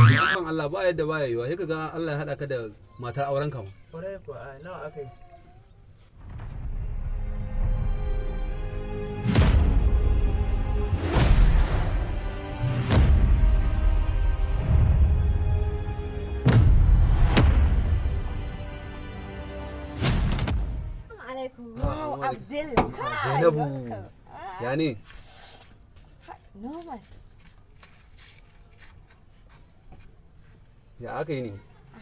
Allah ba yadda ba yayiwa sai kaga Allah ya hada ka da matar auren ka ma. Kwarai kuwa nawa akai? Wow, Abdul. Zainabu. Ya ne? Normal. Ya aka yi ne?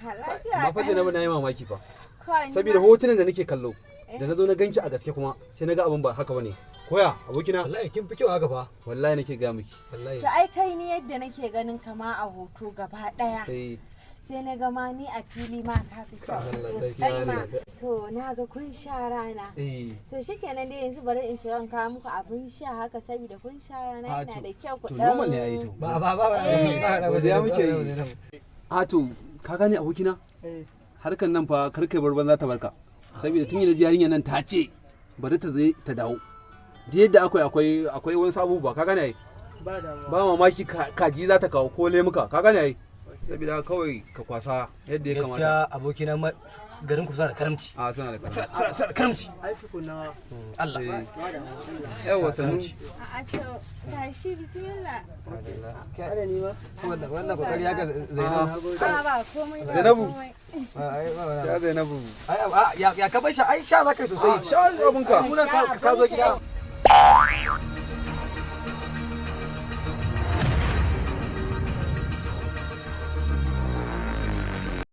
Lafiya. Amma fa Zainabu na yi mamaki fa. Kai, Saboda hotunan da nake kallo da na zo na ganki a gaske kuma sai na ga abin ba haka bane. Koya abokina? Wallahi kin fi kyau haka fa. Wallahi nake ga miki. Wallahi. To ai kai ni yadda nake ganin kama a hoto gaba daya. Eh, Sai na ga ma ni a fili ma ka fi kyau Allah sosai sarki ma. ne. To na ga kun sha rana. eh. To shikenan dai yanzu bari in shiga in kawo muku abin sha haka saboda kun sha rana Ah, yana to- da kyau ku To dan. normal ne ai to. Godiya muke yi. A to ka gane abokina? Harkan nan fa karkai barban za ta barka. Saboda tun yana ji yarinyar nan ta ce bari ta zai ta dawo. Da yadda akwai wani sabu ba ka gane ai. Ba damuwa. Ba mamaki kaji za ta kawo ko lemuka ka gane ai. Saboda kawai ka kwasa yadda ya kamata. Gaskiya abokina garin ku suna da karamci. A suna da kana. Suna da karamci. Ai tukuna. Allah. Eh. Ba damuwa. Yawa sanu. A'a to tashi bismillah. Ada ni ma. Wannan kokari haka Zainabu. A ba komai ba. Zainabu. komai. Ya Zainabu. Ya ka bar shi ai sha za ka yi sosai. Sha abinka. Ka zo gida.